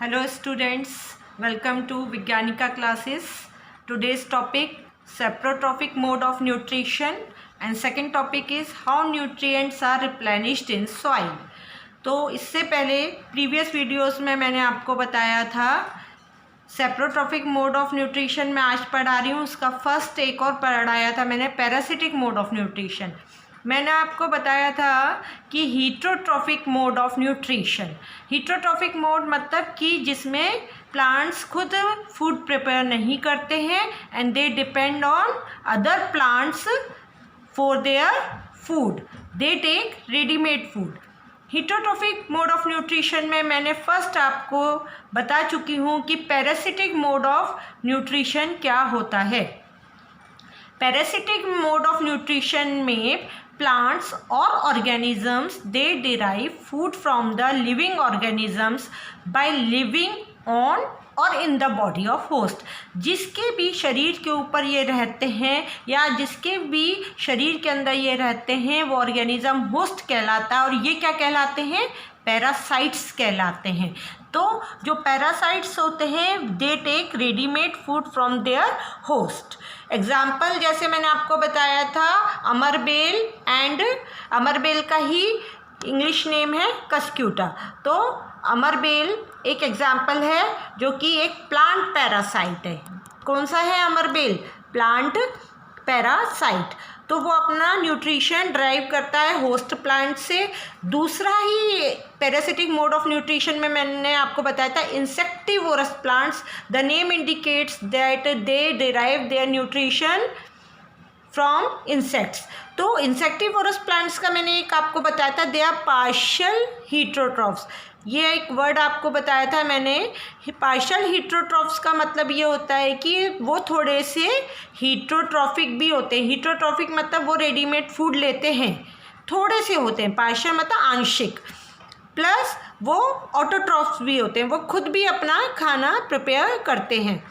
Hello students, welcome to Vigyanika classes. Today's topic saprotrophic mode of nutrition and second topic is how nutrients are replenished in soil. तो इससे पहले previous videos में मैंने आपको बताया था सेप्रोट्रॉफिक मोड ऑफ न्यूट्रिशन में आज पढ़ा रही हूँ। उसका फर्स्ट एक और पढ़ाया था मैंने पैरासिटिक मोड ऑफ न्यूट्रिशन। मैंने आपको बताया था कि हीट्रोट्रॉफिक मोड ऑफ न्यूट्रिशन। हीट्रोट्रॉफिक मोड मतलब कि जिसमें प्लांट्स खुद फूड प्रिपेयर नहीं करते हैं and they depend on other plants for their food, they take readymade food. Heterotrophic mode of nutrition में मैंने फर्स्ट आपको बता चुकी हूँ कि पैरासिटिक मोड ऑफ न्यूट्रिशन क्या होता है। पैरासिटिक मोड ऑफ न्यूट्रिशन में plants or organisms they derive food from the living organisms by living on और in the body of host. जिसके भी शरीर के ऊपर ये रहते हैं या जिसके भी शरीर के अंदर ये रहते हैं वो ऑर्गेनिज्म होस्ट कहलाता है और ये क्या कहलाते हैं? पैरासाइट्स कहलाते हैं। तो जो पैरासाइट्स होते हैं they take readymade food from their host. Example जैसे मैंने आपको बताया था अमरबेल एंड अमरबेल का ही इंग्लिश नेम है कस्क्यूटा। तो अमरबेल एक एग्जाम्पल है जो कि एक प्लांट पैरासाइट है। कौन सा है अमरबेल? Plant parasite. तो वो अपना न्यूट्रिशन ड्राइव करता है होस्ट प्लांट से। दूसरा ही पैरासिटिक मोड ऑफ न्यूट्रिशन में मैंने आपको बताया था insectivorous plants. The name indicates that they derive their nutrition from insects. तो इंसेक्टिवोरस प्लांट्स का मैंने एक आपको बताया था दे आर पार्शियल हीट्रोट्रॉफ्स। ये एक वर्ड आपको बताया था मैंने। पार्शियल हीट्रोट्रॉफ्स का मतलब ये होता है कि वो थोड़े से हीट्रोट्रॉफिक भी होते हैं। हीट्रोट्रॉफिक मतलब वो रेडीमेड फूड लेते हैं, थोड़े से होते हैं। पार्शियल मतलब आंशिक, प्लस वो ऑटोट्रॉफ्स भी होते हैं, वो खुद भी अपना खाना प्रिपेयर करते हैं।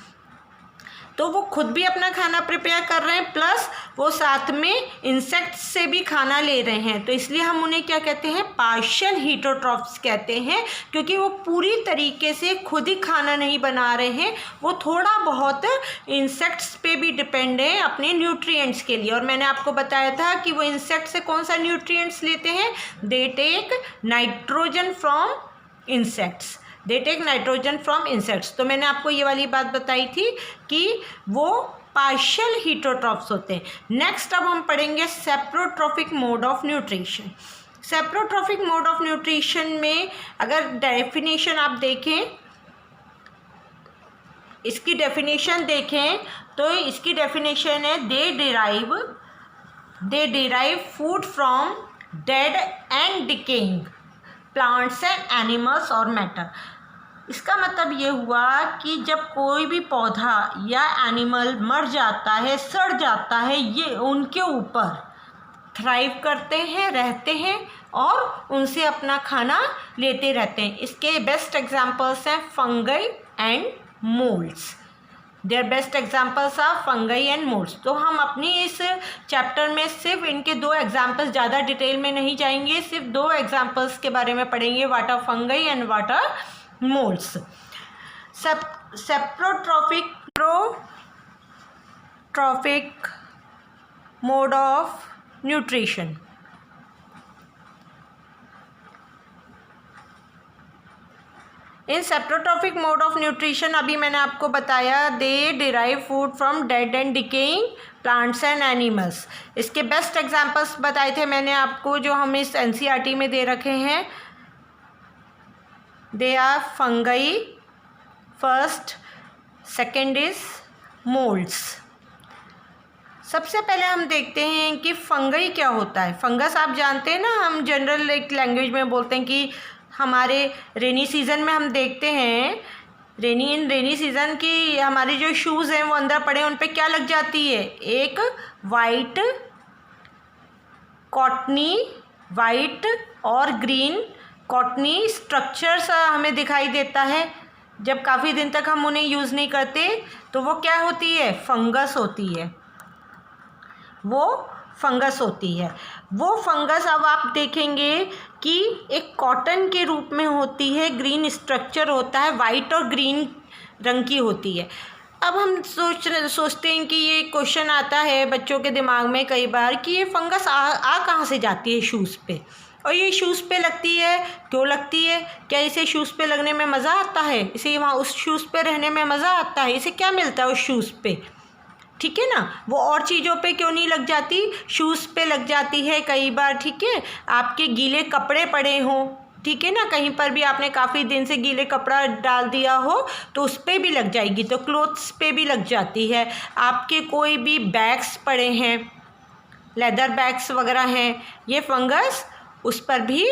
तो वो खुद भी अपना खाना प्रिपेयर कर रहे हैं प्लस वो साथ में इंसेक्ट्स से भी खाना ले रहे हैं। तो इसलिए हम उन्हें क्या कहते हैं? पार्शियल हीट्रोट्रॉफ्स कहते हैं, क्योंकि वो पूरी तरीके से खुद ही खाना नहीं बना रहे हैं, वो थोड़ा बहुत इंसेक्ट्स पे भी डिपेंड है अपने न्यूट्रिएंट्स के लिए। और मैंने आपको बताया था कि वो इंसेक्ट से कौन सा न्यूट्रिएंट्स लेते हैं? They take nitrogen from insects, they take nitrogen from insects. तो मैंने आपको ये वाली बात बताई थी कि वो पार्शियल हीट्रोट्रॉफ्स होते हैं। नेक्स्ट अब हम पढ़ेंगे saprotrophic mode of nutrition. Saprotrophic mode of nutrition में अगर डेफिनेशन आप देखें, इसकी डेफिनेशन देखें तो इसकी डेफिनेशन है they derive food from dead and decaying plants and animals और मैटर। इसका मतलब ये हुआ कि जब कोई भी पौधा या एनिमल मर जाता है, सड़ जाता है, ये उनके ऊपर थ्राइव करते हैं, रहते हैं और उनसे अपना खाना लेते रहते हैं। इसके बेस्ट एग्जांपल्स हैं fungi and moulds. Their best examples are fungi and moulds. तो हम अपनी इस चैप्टर में सिर्फ इनके दो एग्जाम्पल्स, ज़्यादा डिटेल में नहीं जाएंगे, सिर्फ दो एग्जाम्पल्स के बारे में पढ़ेंगे, what are fungi and what are moulds. Saprotrophic mode of nutrition. In saprotrophic mode of nutrition अभी मैंने आपको बताया they derive food from dead and decaying plants and animals. इसके बेस्ट एग्जांपल्स बताए थे मैंने आपको जो हम इस एनसीईआरटी में दे रखे हैं। They are fungi first, second is moulds. सबसे पहले हम देखते हैं कि फंगई क्या होता है। फंगस आप जानते हैं ना, हम जनरल एक लैंग्वेज में बोलते हैं कि हमारे रेनी सीज़न में हम देखते हैं रेनी सीज़न की हमारे जो शूज़ हैं वो अंदर पड़े उन पे क्या लग जाती है? एक वाइट कॉटनी, वाइट और ग्रीन कॉटनी स्ट्रक्चर सा हमें दिखाई देता है। जब काफ़ी दिन तक हम उन्हें यूज़ नहीं करते तो वो क्या होती है? फंगस होती है, वो फंगस होती है। वो फंगस अब आप देखेंगे कि एक कॉटन के रूप में होती है, ग्रीन स्ट्रक्चर होता है, वाइट और ग्रीन रंग की होती है। अब हम सोचते हैं कि ये क्वेश्चन आता है बच्चों के दिमाग में कई बार कि ये फंगस आ कहाँ से जाती है शूज़ पे, और ये शूज़ पे लगती है, क्यों लगती है, क्या इसे शूज़ पे लगने में मज़ा आता है, इसे वहाँ उस शूज़ पे रहने में मज़ा आता है, इसे क्या मिलता है उस शूज़ पे, ठीक है ना। वो और चीज़ों पे क्यों नहीं लग जाती, शूज़ पे लग जाती है कई बार, ठीक है। आपके गीले कपड़े पड़े हों, ठीक है ना, कहीं पर भी आपने काफ़ी दिन से गीले कपड़ा डाल दिया हो तो उस पर भी लग जाएगी, तो क्लोथ्स पे भी लग जाती है। आपके कोई भी बैग्स पड़े हैं, लेदर बैग्स वगैरह हैं, ये फंगस उस पर भी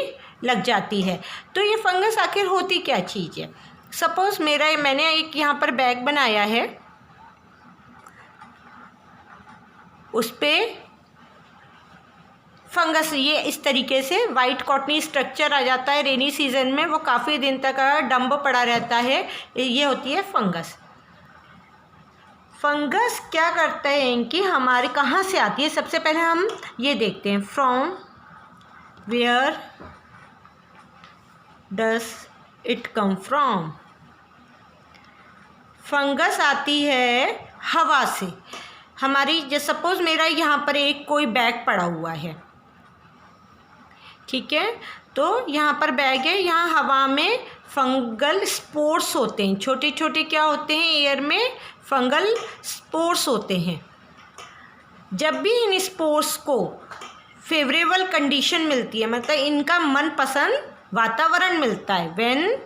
लग जाती है। तो ये फंगस आखिर होती क्या चीज़ है। सपोज़ मैंने एक यहाँ पर बैग बनाया है, उस पर फंगस ये इस तरीके से वाइट कॉटनी स्ट्रक्चर आ जाता है। रेनी सीजन में वो काफ़ी दिन तक डंब पड़ा रहता है, ये होती है फंगस। फंगस क्या करते हैं कि हमारे कहाँ से आती है, सबसे पहले हम ये देखते हैं, from where does it come from. Fungus आती है हवा से। हमारी सपोज़ मेरा यहाँ पर एक कोई बैग पड़ा हुआ है, ठीक है, तो यहाँ पर बैग है, यहाँ हवा में फंगल स्पोर्स होते हैं, छोटे छोटे क्या होते हैं, एयर में फंगल स्पोर्स होते हैं। जब भी इन स्पोर्स को फेवरेबल कंडीशन मिलती है, मतलब इनका मनपसंद वातावरण मिलता है, when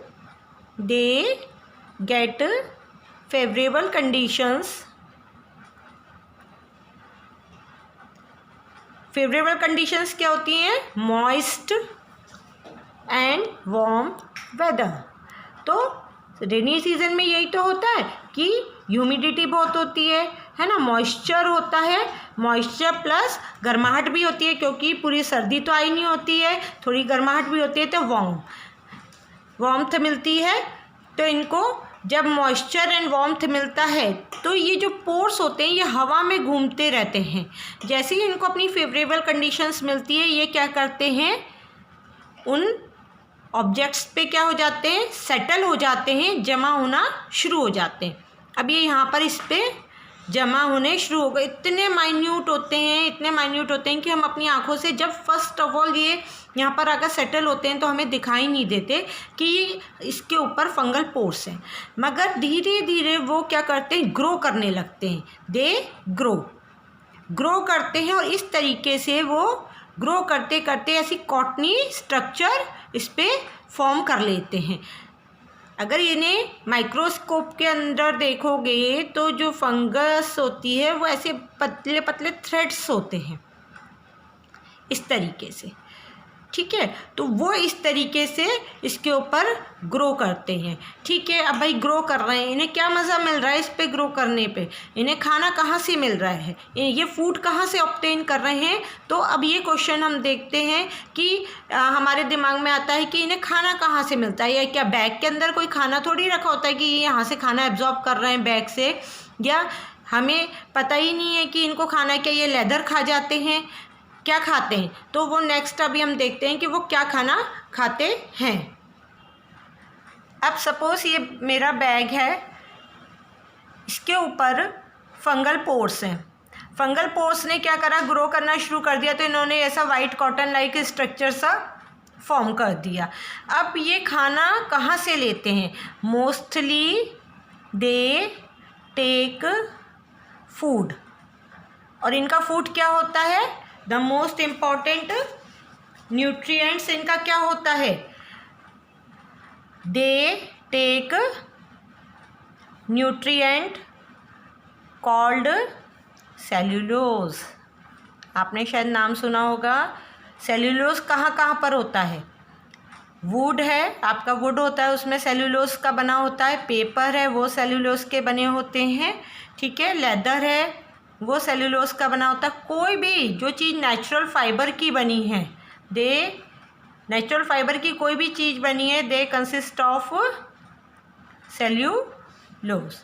they get favourable conditions, favourable conditions क्या होती हैं, मॉइस्ट एंड वार्म वेदर। तो रेनी सीजन में यही तो होता है कि ह्यूमिडिटी बहुत होती है ना, मॉइस्चर होता है, मॉइस्चर प्लस गर्माहट भी होती है, क्योंकि पूरी सर्दी तो आई नहीं होती है, थोड़ी गर्माहट भी होती है, तो वार्मथ मिलती है। तो इनको जब मॉइस्चर एंड वार्मथ मिलता है तो ये जो पोर्स होते हैं ये हवा में घूमते रहते हैं। जैसे ही इनको अपनी फेवरेबल कंडीशंस मिलती है, ये क्या करते हैं, उन ऑब्जेक्ट्स पे क्या हो जाते हैं, सेटल हो जाते हैं, जमा होना शुरू हो जाते हैं। अब ये यहाँ पर इस पे जमा होने शुरू हो गए, इतने माइन्यूट होते हैं कि हम अपनी आँखों से जब फर्स्ट ऑफ ऑल ये यहाँ पर आकर सेटल होते हैं तो हमें दिखाई नहीं देते कि इसके ऊपर फंगल पोर्स हैं, मगर धीरे धीरे वो क्या करते हैं, ग्रो करने लगते हैं, दे ग्रो करते हैं, और इस तरीके से वो ग्रो करते करते ऐसी कॉटनी स्ट्रक्चर इस पे फॉर्म कर लेते हैं। अगर इन्हें माइक्रोस्कोप के अंदर देखोगे तो जो फंगस होती है वो ऐसे पतले पतले थ्रेड्स होते हैं इस तरीके से, ठीक है। तो वो इस तरीके से इसके ऊपर ग्रो करते हैं, ठीक है। अब भाई ग्रो कर रहे हैं, इन्हें क्या मज़ा मिल रहा है इस पे ग्रो करने पे, इन्हें खाना कहाँ से मिल रहा है, ये फूड कहाँ से ऑब्टेन कर रहे हैं। तो अब ये क्वेश्चन हम देखते हैं कि हमारे दिमाग में आता है कि इन्हें खाना कहाँ से मिलता है, या क्या बैग के अंदर कोई खाना थोड़ी रखा होता है कि ये यहाँ से खाना एब्जॉर्ब कर रहे हैं बैग से, या हमें पता ही नहीं है कि इनको खाना क्या, ये लेदर खा जाते हैं, क्या खाते हैं। तो वो नेक्स्ट अभी हम देखते हैं कि वो क्या खाना खाते हैं। अब सपोज़ ये मेरा बैग है, इसके ऊपर फंगल पोर्स हैं, फंगल पोर्स ने क्या करा, ग्रो करना शुरू कर दिया, तो इन्होंने ऐसा वाइट कॉटन लाइक स्ट्रक्चर सा फॉर्म कर दिया। अब ये खाना कहाँ से लेते हैं, मोस्टली दे टेक फूड, और इनका फूड क्या होता है, द मोस्ट इम्पॉर्टेंट न्यूट्रिएंट्स इनका क्या होता है, they take nutrient called cellulose. आपने शायद नाम सुना होगा, सेल्यूलोज कहाँ कहाँ पर होता है, वुड है, आपका वुड होता है उसमें सेल्यूलोज का बना होता है, पेपर है वो सेल्यूलोज के बने होते हैं, ठीक है, लेदर है वो सेल्यूलोज का बना होता है। कोई भी जो चीज़ नेचुरल फाइबर की बनी है, नेचुरल फाइबर की कोई भी चीज़ बनी है, दे कंसिस्ट ऑफ सेल्यूलोज।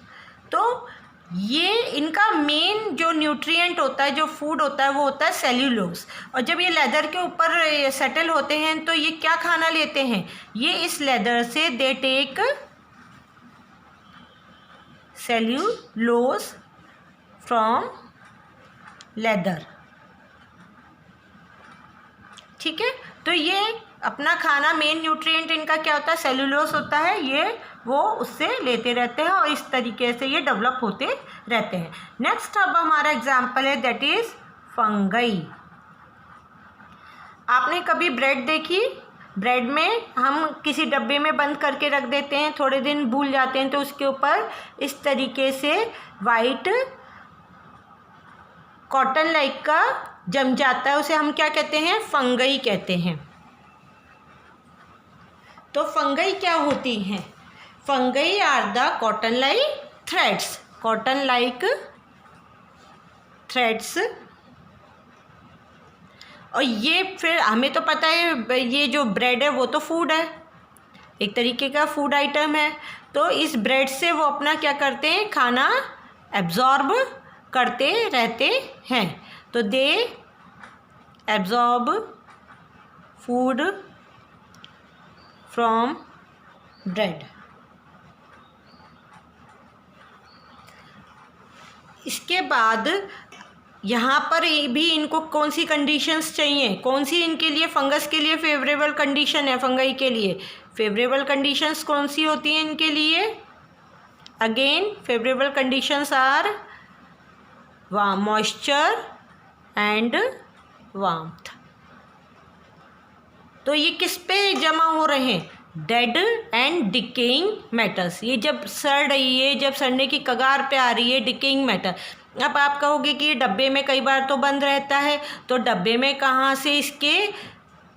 तो ये इनका मेन जो न्यूट्रिएंट होता है, जो फूड होता है, वो होता है सेल्यूलोज। और जब ये लेदर के ऊपर सेटल होते हैं तो ये क्या खाना लेते हैं, ये इस लेदर से they take cellulose from leather. ठीक है, तो ये अपना खाना, मेन न्यूट्रिएंट इनका क्या होता है, सेल्यूलोज होता है, ये वो उससे लेते रहते हैं और इस तरीके से ये डेवलप होते रहते हैं। नेक्स्ट अब हमारा एग्जाम्पल है दैट इज फंगई। आपने कभी ब्रेड देखी, ब्रेड में हम किसी डब्बे में बंद करके रख देते हैं, थोड़े दिन भूल जाते हैं तो उसके ऊपर इस तरीके से वाइट कॉटन लाइक का जम जाता है, उसे हम क्या कहते हैं, फंगई कहते हैं। तो फंगई क्या होती हैं, fungi are the cotton like threads, cotton like threads. और ये फिर हमें तो पता है ये जो ब्रेड है वो तो फूड है, एक तरीके का फूड आइटम है। तो इस ब्रेड से वो अपना क्या करते हैं, खाना एब्जॉर्ब करते रहते हैं। तो they absorb food from bread. इसके बाद यहाँ पर भी इनको कौन सी कंडीशंस चाहिए, कौन सी इनके लिए, फंगस के लिए फेवरेबल कंडीशन है, फंगई के लिए फेवरेबल कंडीशंस कौन सी होती हैं इनके लिए, again favourable conditions are moisture and warmth. तो ये किस पे जमा हो रहे हैं, डेड एंड डिकेइंग मैटर्स। ये जब सड़ रही है, जब सड़ने की कगार पे आ रही है, डिकेइंग मैटर। अब आप कहोगे कि डब्बे में कई बार तो बंद रहता है, तो डब्बे में कहाँ से इसके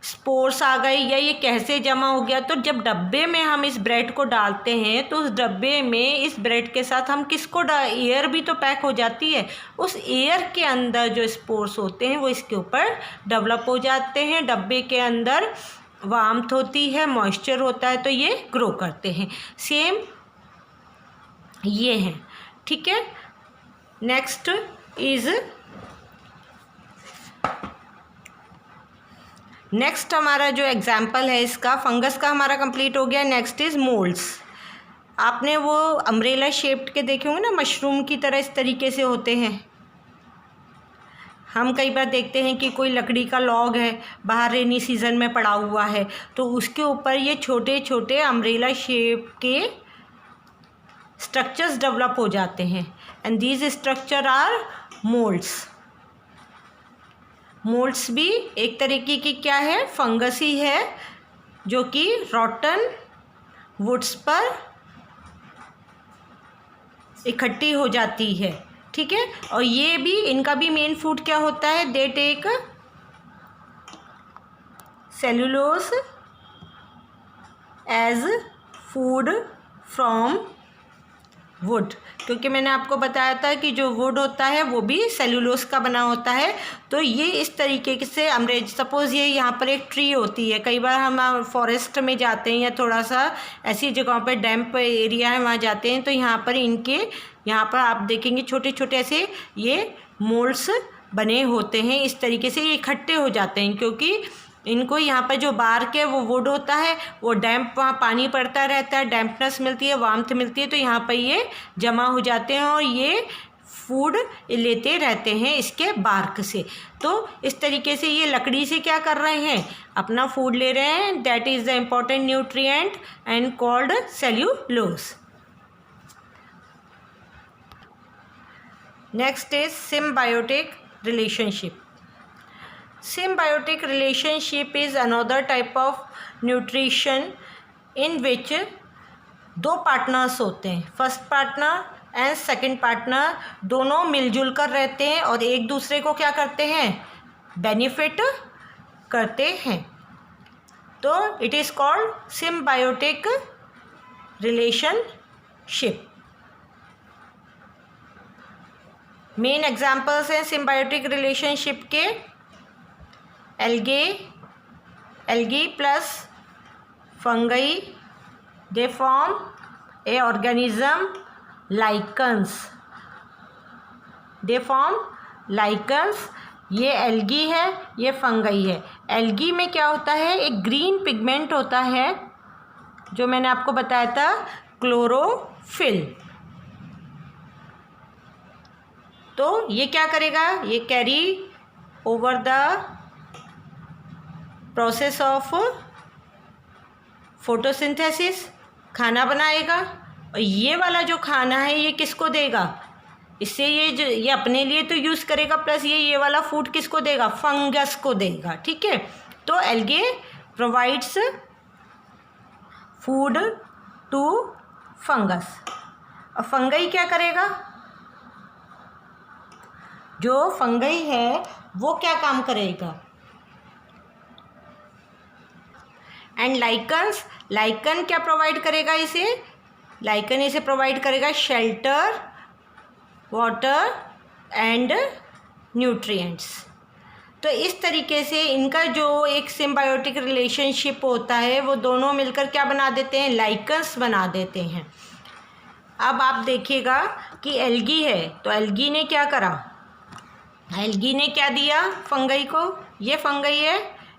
स्पोर्स आ गए या ये कैसे जमा हो गया। तो जब डब्बे में हम इस ब्रेड को डालते हैं तो उस डब्बे में इस ब्रेड के साथ हम किसको एयर भी तो पैक हो जाती है, उस एयर के अंदर जो स्पोर्स होते हैं वो इसके ऊपर डेवलप हो जाते हैं। डब्बे के अंदर वार्मथ होती है, मॉइस्चर होता है, तो ये ग्रो करते हैं। सेम ये हैं, ठीक है। नेक्स्ट इज नेक्स्ट हमारा जो एग्जाम्पल है इसका, फंगस का हमारा कंप्लीट हो गया। Next is moulds. आपने वो अम्ब्रेला शेप्ड के देखे होंगे ना, मशरूम की तरह इस तरीके से होते हैं। हम कई बार देखते हैं कि कोई लकड़ी का लॉग है, बाहर रेनी सीजन में पड़ा हुआ है, तो उसके ऊपर ये छोटे छोटे अम्ब्रेला शेप के स्ट्रक्चर्स डेवलप हो जाते हैं and these structure are moulds. Moulds भी एक तरीके की क्या है, फंगस ही है, जो कि रॉटन वुड्स पर इकट्ठी हो जाती है, ठीक है। और ये भी, इनका भी मेन फूड क्या होता है, they take cellulose as food from wood, क्योंकि मैंने आपको बताया था कि जो वुड होता है वो भी सेल्यूलोज का बना होता है। तो ये इस तरीके से अमरेज, सपोज़ ये यहाँ पर एक ट्री होती है, कई बार हम फॉरेस्ट में जाते हैं या थोड़ा सा ऐसी जगहों पर डैम्प एरिया है वहाँ जाते हैं, तो यहाँ पर इनके यहाँ पर आप देखेंगे छोटे छोटे ऐसे ये मोल्ड्स बने होते हैं। इस तरीके से ये इकट्ठे हो जाते हैं, क्योंकि इनको यहाँ पर जो बार्क है वो वुड होता है, वो डैम्प, वहाँ पानी पड़ता रहता है, डैम्पनेस मिलती है, वार्मथ मिलती है, तो यहाँ पर ये जमा हो जाते हैं और ये फूड लेते रहते हैं इसके बार्क से। तो इस तरीके से ये लकड़ी से क्या कर रहे हैं, अपना फूड ले रहे हैं। That is the important nutrient and called cellulose. Next is symbiotic relationship. Symbiotic relationship is another type of nutrition in which दो पार्टनर्स होते हैं, first partner and second partner, दोनों मिलजुल कर रहते हैं और एक दूसरे को क्या करते हैं, बेनिफिट करते हैं। तो it is called symbiotic relationship. Main examples हैं सिम्बायोटिक रिलेशनशिप के, algae plus fungi, they form a organism lichens, they form lichens. ये एल्गी है, ये फंगई है। एल्गी में क्या होता है, एक ग्रीन पिगमेंट होता है जो मैंने आपको बताया था, क्लोरोफिल। तो ये क्या करेगा, ये carry over the process of photosynthesis, खाना बनाएगा। और ये वाला जो खाना है ये किसको देगा, इससे ये अपने लिए तो यूज़ करेगा, प्लस ये वाला फूड किसको देगा, फंगस को देगा। ठीक है, तो algae provides food to fungus. और फंगई क्या करेगा, जो फंगई है वो क्या काम करेगा। एंड लाइकन्स, लाइकन क्या प्रोवाइड करेगा इसे, लाइकन इसे प्रोवाइड करेगा शेल्टर, वाटर एंड न्यूट्रिएंट्स। तो इस तरीके से इनका जो एक सिम्बायोटिक रिलेशनशिप होता है वो दोनों मिलकर क्या बना देते हैं, लाइकन्स बना देते हैं। अब आप देखिएगा कि एल्गी है, तो एल्गी ने क्या करा, एल्गी ने क्या दिया फंगई को, ये फंगई है,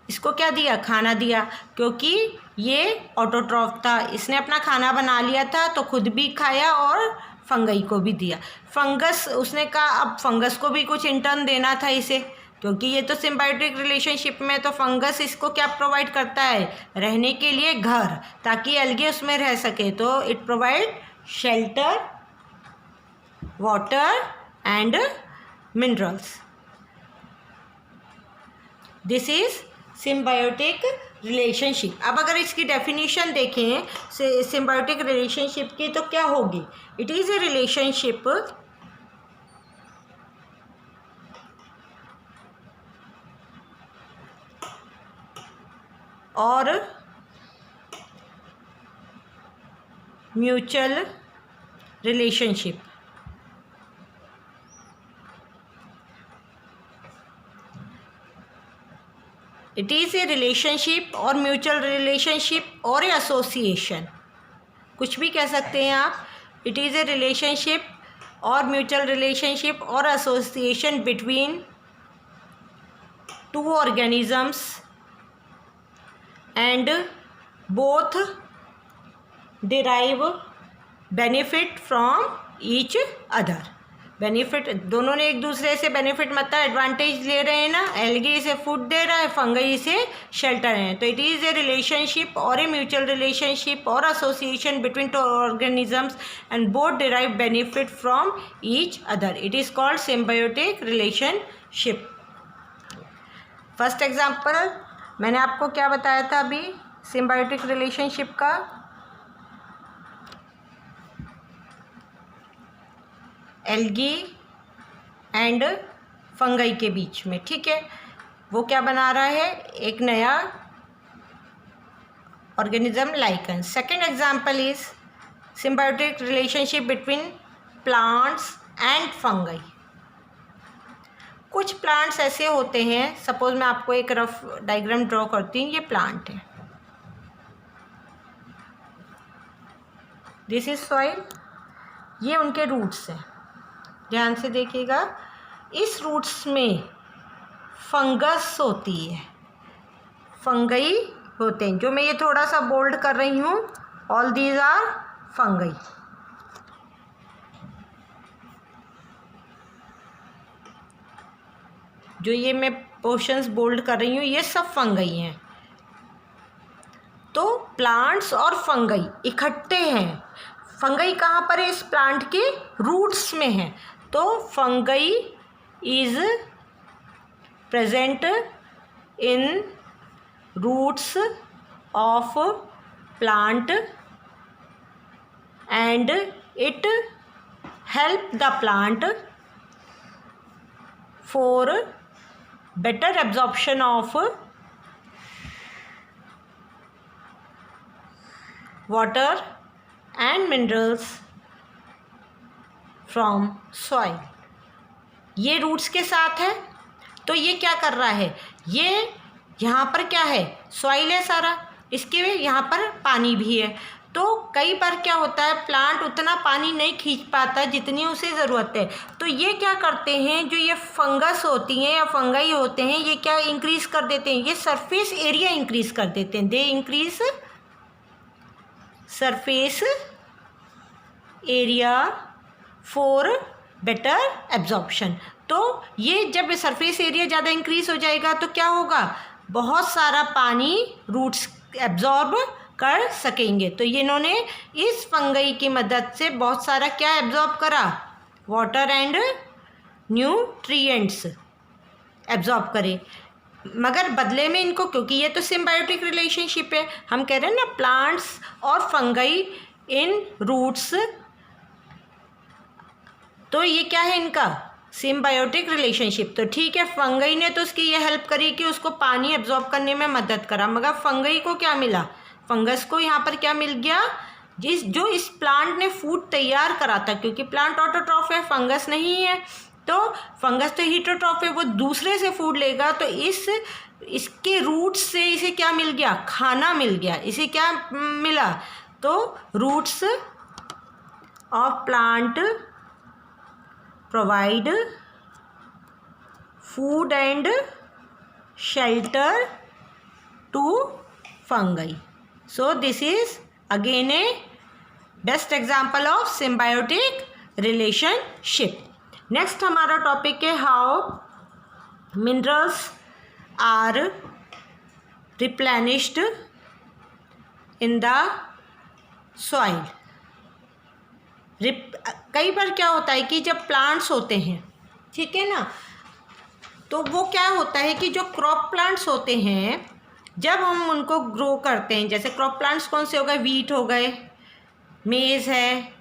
इसको क्या दिया, खाना दिया, क्योंकि ये ऑटोट्रॉफ था, इसने अपना खाना बना लिया था तो खुद भी खाया और फंगई को भी दिया। फंगस, उसने कहा अब फंगस को भी कुछ इंटर्न देना था इसे, क्योंकि ये तो सिम्बायोटिक रिलेशनशिप में, तो फंगस इसको क्या प्रोवाइड करता है, रहने के लिए घर, ताकि एल्गे उसमें रह सके। तो it provide shelter, water and minerals. This is symbiotic relationship. अब अगर इसकी डेफिनेशन देखें सिम्बायोटिक रिलेशनशिप की, तो क्या होगी, इट इज़ ए रिलेशनशिप और mutual relationship. It is a relationship और म्यूचुअल रिलेशनशिप और ए एसोसिएशन, कुछ भी कह सकते हैं आप। इट इज़ ए रिलेशनशिप और म्यूचुअल रिलेशनशिप और association between two organisms and both derive benefit from each other. Benefit, दोनों ने एक दूसरे से बेनिफिट मतलब एडवांटेज ले रहे हैं ना, एल्गी इसे फूड दे रहा है, फंगई इसे शेल्टर है। तो इट इज़ ए रिलेशनशिप और ए म्यूचुअल रिलेशनशिप और association between two organisms and both derive benefit from each other. It is called symbiotic relationship. First example मैंने आपको क्या बताया था अभी सिम्बायोटिक रिलेशनशिप का, एल्गी एंड फंगई के बीच में। ठीक है, वो क्या बना रहा है, एक नया organism lichen. Second example is symbiotic relationship between plants and fungi. कुछ प्लांट्स ऐसे होते हैं, सपोज मैं आपको एक रफ डायग्राम ड्रॉ करती हूँ, ये प्लांट है, दिस इज सॉइल, ये उनके रूट्स हैं, ध्यान से देखिएगा। इस रूट्स में फंगस होती है, फंगई होते हैं, जो मैं ये थोड़ा सा बोल्ड कर रही हूँ, ऑल दीज आर फंगई। जो ये मैं पोर्शंस बोल्ड कर रही हूँ ये सब फंगई हैं। तो प्लांट्स और फंगई इकट्ठे हैं। फंगई कहाँ पर है, इस प्लांट के रूट्स में है। तो fungi is present in roots of plant and it help the plant for better absorption of water and minerals from soil. ये रूट्स के साथ है, तो ये क्या कर रहा है, ये यहाँ पर क्या है, सॉइल है सारा, इसके यहाँ पर पानी भी है। तो कई बार क्या होता है, प्लांट उतना पानी नहीं खींच पाता जितनी उसे ज़रूरत है। तो ये क्या करते हैं, जो ये फंगस होती हैं या फंगाई होते हैं, ये क्या इंक्रीज़ कर देते हैं, ये सरफेस एरिया इंक्रीज़ कर देते हैं। They increase surface area for better absorption. तो ये जब सरफेस एरिया ज़्यादा इंक्रीज़ हो जाएगा तो क्या होगा, बहुत सारा पानी रूट्स एब्जॉर्ब कर सकेंगे। तो ये इन्होंने इस फंगई की मदद से बहुत सारा क्या एब्जॉर्ब करा, वाटर एंड न्यूट्रिएंट्स एब्जॉर्ब करे। मगर बदले में इनको, क्योंकि ये तो सिम्बायोटिक रिलेशनशिप है, हम कह रहे हैं ना प्लांट्स और फंगई इन रूट्स, तो ये क्या है इनका सिम्बायोटिक रिलेशनशिप। तो ठीक है, फंगई ने तो उसकी ये हेल्प करी कि उसको पानी एब्जॉर्ब करने में मदद करा, मगर फंगई को क्या मिला, फंगस को यहाँ पर क्या मिल गया, जो इस प्लांट ने फूड तैयार करा था, क्योंकि प्लांट ऑटोट्रॉफ है, फंगस नहीं है। तो फंगस तो हीटरोट्रॉफ है, वो दूसरे से फूड लेगा, तो इसके रूट्स से इसे क्या मिल गया, खाना मिल गया। इसे क्या मिला, तो roots of plant provide food and shelter to fungi. So this is again a best example of symbiotic relationship. Next हमारा टॉपिक है how minerals are replenished in the soil. कई बार क्या होता है कि जब प्लांट्स होते हैं, ठीक है ना, तो वो क्या होता है कि जो क्रॉप प्लांट्स होते हैं, जब हम उनको ग्रो करते हैं, जैसे क्रॉप प्लांट्स कौन से हो गए, वीट हो गए, मेज़ है,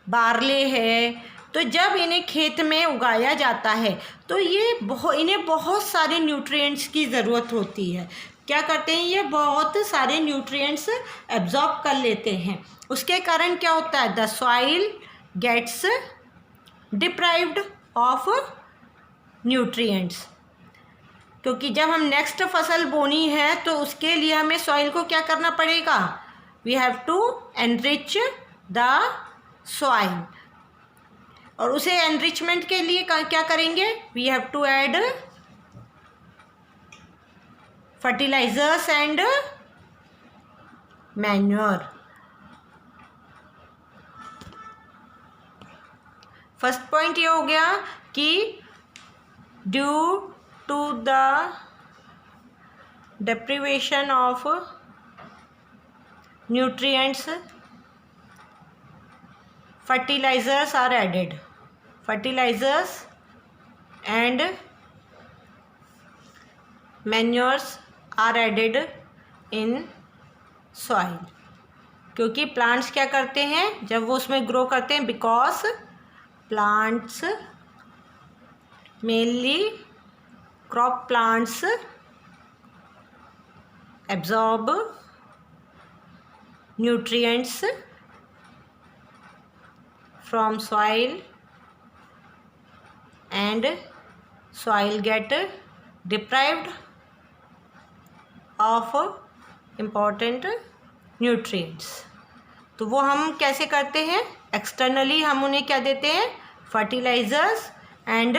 बार्ले है, तो जब इन्हें खेत में उगाया जाता है तो इन्हें बहुत सारे न्यूट्रिएंट्स की ज़रूरत होती है। क्या करते हैं, ये बहुत सारे न्यूट्रिएंट्स एब्जॉर्ब कर लेते हैं। उसके कारण क्या होता है, the soil gets deprived of nutrients. क्योंकि जब हम नेक्स्ट फसल बोनी है तो उसके लिए हमें सॉइल को क्या करना पड़ेगा, we have to enrich the soil. और उसे एनरिचमेंट के लिए क्या करेंगे, we have to add fertilisers and manure. First point ये हो गया कि due to the deprivation of nutrients, fertilizers are added, fertilizers and manures are added in soil। क्योंकि प्लांट्स क्या करते हैं जब वो उसमें ग्रो करते हैं, because plants mainly crop plants absorb nutrients from soil and soil get deprived of important nutrients। तो वो हम कैसे करते हैं, एक्सटर्नली हम उन्हें क्या देते हैं, फर्टिलाइजर्स एंड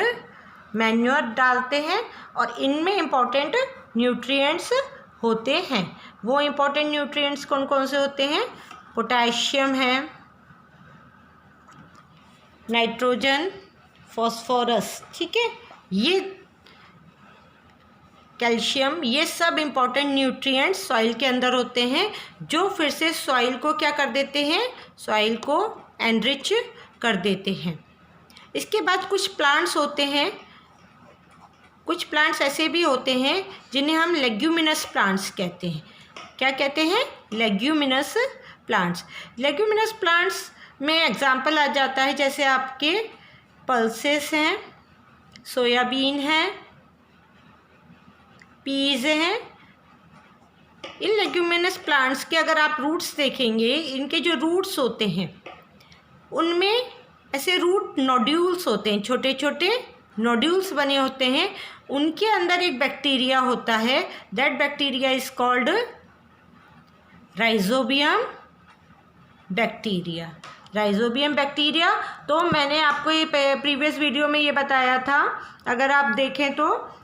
मैन्योर डालते हैं, और इनमें इम्पॉर्टेंट न्यूट्रिएंट्स होते हैं। वो इम्पॉर्टेंट न्यूट्रिएंट्स कौन कौन से होते हैं, पोटेशियम है, नाइट्रोजन, फॉस्फोरस, ठीक है, ये कैल्शियम, ये सब इम्पॉर्टेंट न्यूट्रिएंट्स सॉइल के अंदर होते हैं, जो फिर से सॉइल को क्या कर देते हैं, सॉइल को एनरिच कर देते हैं। इसके बाद कुछ प्लांट्स होते हैं, कुछ प्लांट्स ऐसे भी होते हैं जिन्हें हम लेग्यूमिनस प्लांट्स कहते हैं। क्या कहते हैं, लेग्यूमिनस प्लांट्स। लेग्यूमिनस प्लांट्स में एग्जाम्पल आ जाता है जैसे आपके पल्सेस हैं, सोयाबीन है, पीज हैं। इन लेग्यूमिनस प्लांट्स के अगर आप रूट्स देखेंगे, इनके जो रूट्स होते हैं उनमें ऐसे रूट नोड्यूल्स होते हैं, छोटे छोटे नोड्यूल्स बने होते हैं। उनके अंदर एक बैक्टीरिया होता है, that bacteria is called rhizobium bacteria. Rhizobium bacteria, तो मैंने आपको ये प्रीवियस वीडियो में ये बताया था, अगर आप देखें तो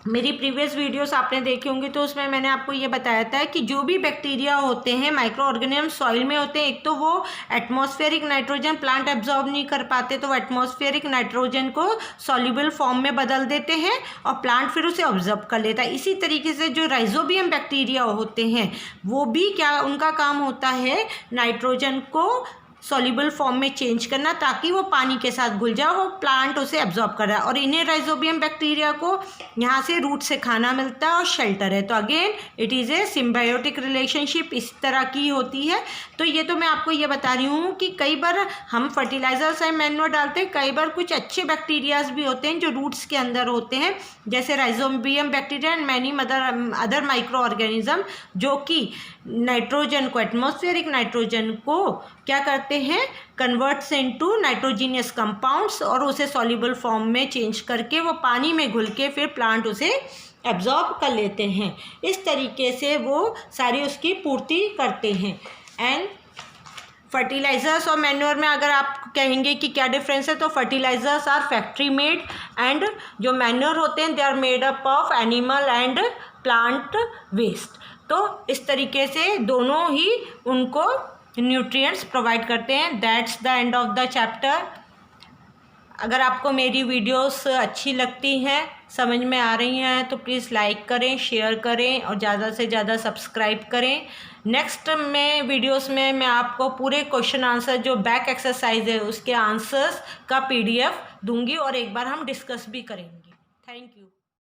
मेरी प्रीवियस वीडियोस आपने देखी होंगी, तो उसमें मैंने आपको ये बताया था कि जो भी बैक्टीरिया होते हैं माइक्रो ऑर्गेनिज्म सॉइल में होते हैं, एक तो वो एटमॉस्फेरिक नाइट्रोजन प्लांट एब्जॉर्ब नहीं कर पाते, तो वो एटमॉस्फेरिक नाइट्रोजन को सॉल्युबल फॉर्म में बदल देते हैं और प्लांट फिर उसे ऑब्जर्व कर लेता है। इसी तरीके से जो राइजोबियम बैक्टीरिया होते हैं वो भी क्या, उनका काम होता है नाइट्रोजन को सॉल्युबल फॉर्म में चेंज करना, ताकि वो पानी के साथ घुल जाए और प्लांट उसे एब्जॉर्ब कर रहा है। और इन्हें राइजोबियम बैक्टीरिया को यहाँ से रूट से खाना मिलता है और शेल्टर है। तो again it is a symbiotic relationship इस तरह की होती है। तो ये तो मैं आपको ये बता रही हूँ कि कई बार हम फर्टिलाइजर्स एंड मैन्योर डालते हैं, कई बार कुछ अच्छे बैक्टीरियाज भी होते हैं जो रूट्स के अंदर होते हैं, जैसे rhizobium bacteria and many other micro organism, जो कि नाइट्रोजन को, एटमॉस्फेरिक नाइट्रोजन को क्या करते हैं, कन्वर्ट्स इनटू नाइट्रोजीनियस कंपाउंड्स और उसे सॉल्युबल फॉर्म में चेंज करके वो पानी में घुल के फिर प्लांट उसे एब्जॉर्ब कर लेते हैं। इस तरीके से वो सारी उसकी पूर्ति करते हैं। एंड फर्टिलाइजर्स और मैन्योर में अगर आप कहेंगे कि क्या डिफरेंस है, तो fertilisers are factory made and जो मैन्योर होते हैं they are made up of animal and plant waste. तो इस तरीके से दोनों ही उनको न्यूट्रिएंट्स प्रोवाइड करते हैं। That's the end of the chapter. अगर आपको मेरी वीडियोस अच्छी लगती हैं, समझ में आ रही हैं, तो प्लीज़ लाइक करें, शेयर करें और ज़्यादा से ज़्यादा सब्सक्राइब करें। नेक्स्ट में वीडियोस में मैं आपको पूरे क्वेश्चन आंसर जो बैक एक्सरसाइज है उसके आंसर्स का PDF दूंगी और एक बार हम डिस्कस भी करेंगे। Thank you.